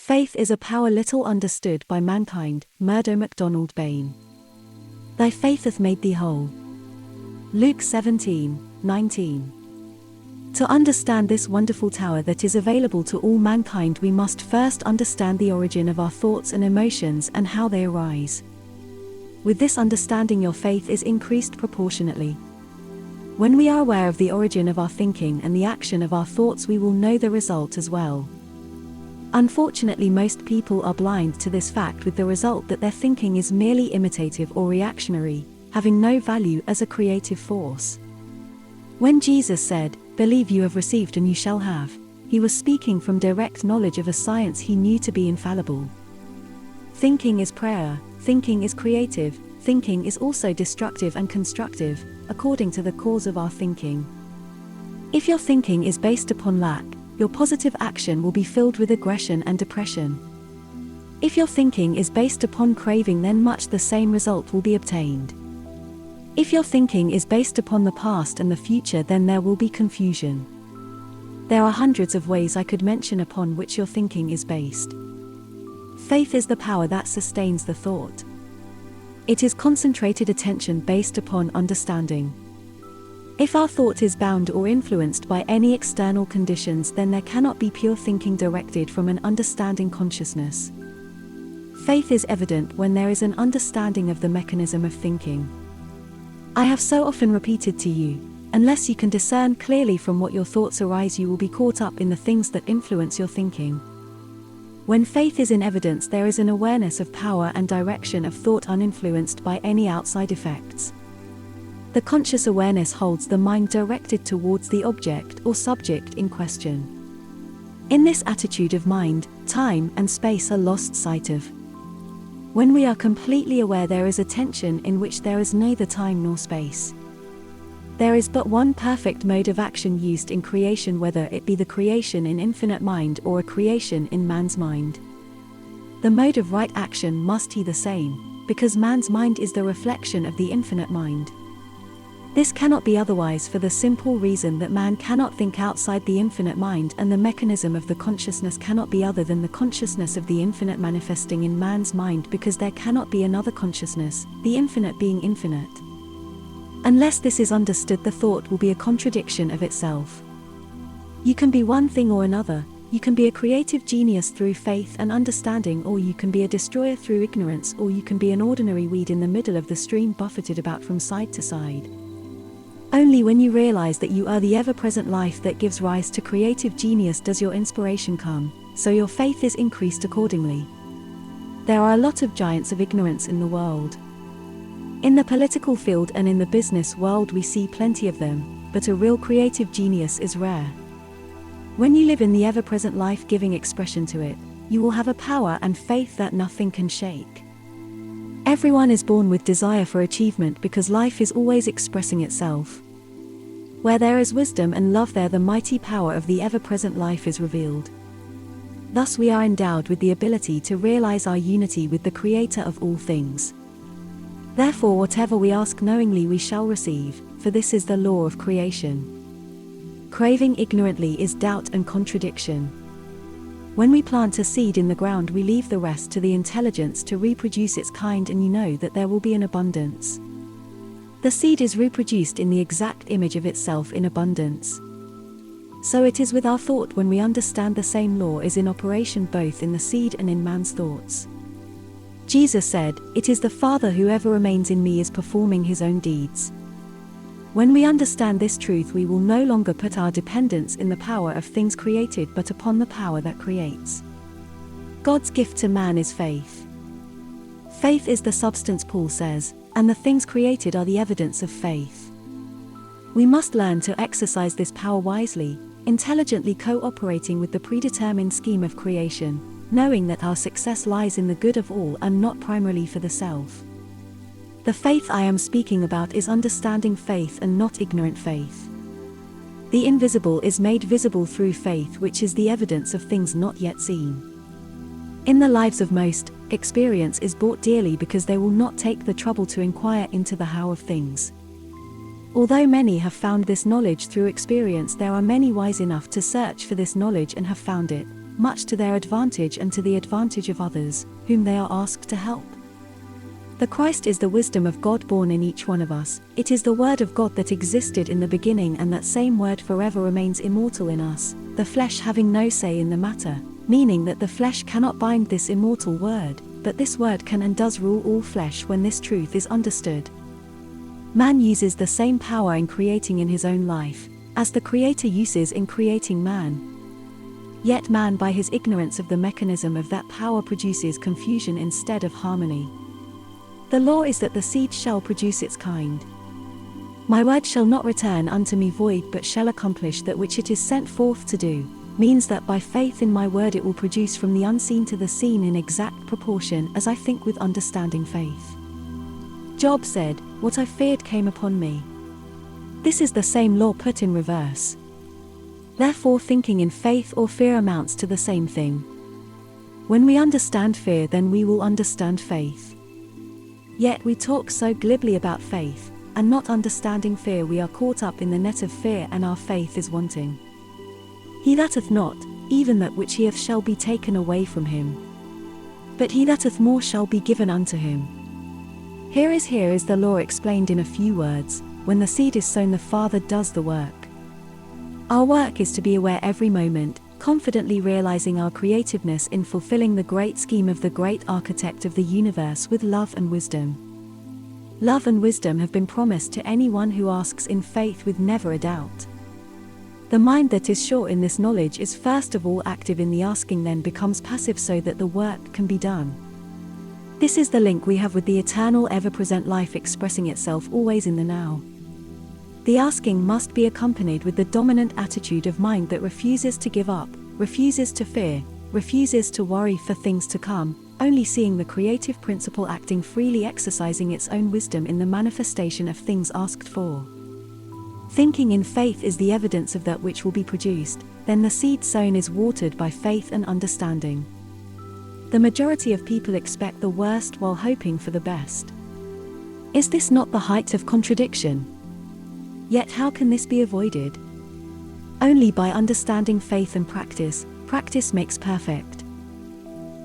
Faith is a power little understood by mankind. Murdo MacDonald-Bayne. Thy faith hath made thee whole. Luke 17:19. To understand this wonderful tower that is available to all mankind, we must first understand the origin of our thoughts and emotions and how they arise. With this understanding, your faith is increased proportionately. When we are aware of the origin of our thinking and the action of our thoughts, we will know the result as well. Unfortunately, most people are blind to this fact, with the result that their thinking is merely imitative or reactionary, having no value as a creative force. When Jesus said, "Believe you have received and you shall have," he was speaking from direct knowledge of a science he knew to be infallible. Thinking is prayer, thinking is creative, thinking is also destructive and constructive, according to the cause of our thinking. If your thinking is based upon lack, your positive action will be filled with aggression and depression. If your thinking is based upon craving, then much the same result will be obtained. If your thinking is based upon the past and the future, then there will be confusion. There are hundreds of ways I could mention upon which your thinking is based. Faith is the power that sustains the thought. It is concentrated attention based upon understanding. If our thought is bound or influenced by any external conditions, then there cannot be pure thinking directed from an understanding consciousness. Faith is evident when there is an understanding of the mechanism of thinking. I have so often repeated to you, unless you can discern clearly from what your thoughts arise, you will be caught up in the things that influence your thinking. When faith is in evidence, there is an awareness of power and direction of thought uninfluenced by any outside effects. The conscious awareness holds the mind directed towards the object or subject in question. In this attitude of mind, time and space are lost sight of. When we are completely aware, there is attention in which there is neither time nor space. There is but one perfect mode of action used in creation, whether it be the creation in infinite mind or a creation in man's mind. The mode of right action must be the same, because man's mind is the reflection of the infinite mind. This cannot be otherwise for the simple reason that man cannot think outside the infinite mind, and the mechanism of the consciousness cannot be other than the consciousness of the infinite manifesting in man's mind, because there cannot be another consciousness, the infinite being infinite. Unless this is understood, the thought will be a contradiction of itself. You can be one thing or another. You can be a creative genius through faith and understanding, or you can be a destroyer through ignorance, or you can be an ordinary weed in the middle of the stream, buffeted about from side to side. Only when you realize that you are the ever-present life that gives rise to creative genius does your inspiration come, so your faith is increased accordingly. There are a lot of giants of ignorance in the world. In the political field and in the business world we see plenty of them, but a real creative genius is rare. When you live in the ever-present life giving expression to it, you will have a power and faith that nothing can shake. Everyone is born with desire for achievement, because life is always expressing itself. Where there is wisdom and love, there the mighty power of the ever-present life is revealed. Thus we are endowed with the ability to realize our unity with the Creator of all things. Therefore, whatever we ask knowingly we shall receive, for this is the law of creation. Craving ignorantly is doubt and contradiction. When we plant a seed in the ground, we leave the rest to the intelligence to reproduce its kind, and you know that there will be an abundance. The seed is reproduced in the exact image of itself in abundance. So it is with our thought. When we understand the same law is in operation both in the seed and in man's thoughts. Jesus said, "It is the Father, whoever remains in me is performing his own deeds." When we understand this truth, we will no longer put our dependence in the power of things created, but upon the power that creates. God's gift to man is faith. Faith is the substance, Paul says, and the things created are the evidence of faith. We must learn to exercise this power wisely, intelligently cooperating with the predetermined scheme of creation, knowing that our success lies in the good of all and not primarily for the self. The faith I am speaking about is understanding faith and not ignorant faith. The invisible is made visible through faith, which is the evidence of things not yet seen. In the lives of most, experience is bought dearly because they will not take the trouble to inquire into the how of things. Although many have found this knowledge through experience, there are many wise enough to search for this knowledge and have found it, much to their advantage and to the advantage of others, whom they are asked to help. The Christ is the wisdom of God born in each one of us. It is the Word of God that existed in the beginning, and that same Word forever remains immortal in us, the flesh having no say in the matter, meaning that the flesh cannot bind this immortal Word, but this Word can and does rule all flesh when this truth is understood. Man uses the same power in creating in his own life, as the Creator uses in creating man. Yet man, by his ignorance of the mechanism of that power, produces confusion instead of harmony. The law is that the seed shall produce its kind. My word shall not return unto me void, but shall accomplish that which it is sent forth to do, means that by faith in my word it will produce from the unseen to the seen in exact proportion as I think with understanding faith. Job said, "What I feared came upon me." This is the same law put in reverse. Therefore, thinking in faith or fear amounts to the same thing. When we understand fear, then we will understand faith. Yet we talk so glibly about faith, and not understanding fear, we are caught up in the net of fear, and our faith is wanting. He that hath not, even that which he hath shall be taken away from him. But he that hath more shall be given unto him. Here is the law explained in a few words. When the seed is sown, the Father does the work. Our work is to be aware every moment, confidently realizing our creativeness in fulfilling the great scheme of the great architect of the universe with love and wisdom. Love and wisdom have been promised to anyone who asks in faith with never a doubt. The mind that is sure in this knowledge is first of all active in the asking, then becomes passive so that the work can be done. This is the link we have with the eternal ever-present life expressing itself always in the now. The asking must be accompanied with the dominant attitude of mind that refuses to give up, refuses to fear, refuses to worry for things to come, only seeing the creative principle acting freely, exercising its own wisdom in the manifestation of things asked for. Thinking in faith is the evidence of that which will be produced, then the seed sown is watered by faith and understanding. The majority of people expect the worst while hoping for the best. Is this not the height of contradiction? Yet how can this be avoided? Only by understanding faith and practice. Practice makes perfect.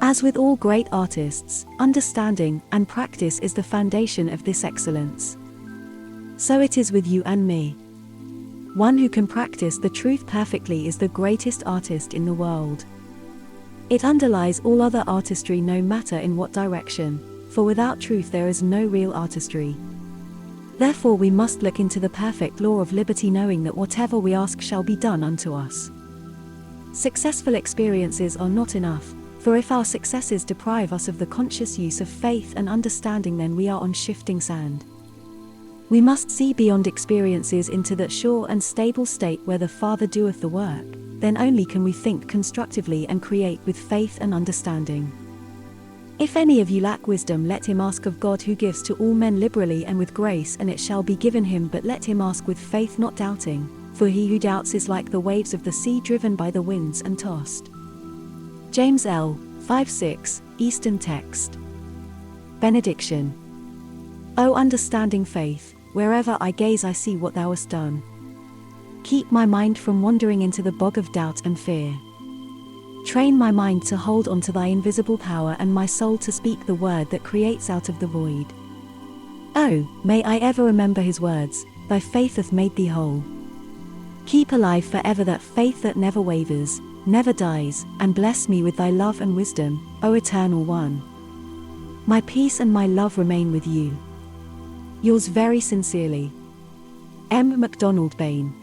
As with all great artists, understanding and practice is the foundation of this excellence. So it is with you and me. One who can practice the truth perfectly is the greatest artist in the world. It underlies all other artistry, no matter in what direction, for without truth there is no real artistry. Therefore we must look into the perfect law of liberty, knowing that whatever we ask shall be done unto us. Successful experiences are not enough, for if our successes deprive us of the conscious use of faith and understanding, then we are on shifting sand. We must see beyond experiences into that sure and stable state where the Father doeth the work. Then only can we think constructively and create with faith and understanding. If any of you lack wisdom, let him ask of God, who gives to all men liberally and with grace, and it shall be given him. But let him ask with faith, not doubting, for he who doubts is like the waves of the sea, driven by the winds and tossed. James L. 5:6, Eastern Text. Benediction. O understanding faith, wherever I gaze I see what thou hast done. Keep my mind from wandering into the bog of doubt and fear. Train my mind to hold on to thy invisible power, and my soul to speak the word that creates out of the void. Oh, may I ever remember his words, thy faith hath made thee whole. Keep alive forever that faith that never wavers, never dies, and bless me with thy love and wisdom, O Eternal One. My peace and my love remain with you. Yours very sincerely, M. MacDonald-Bayne.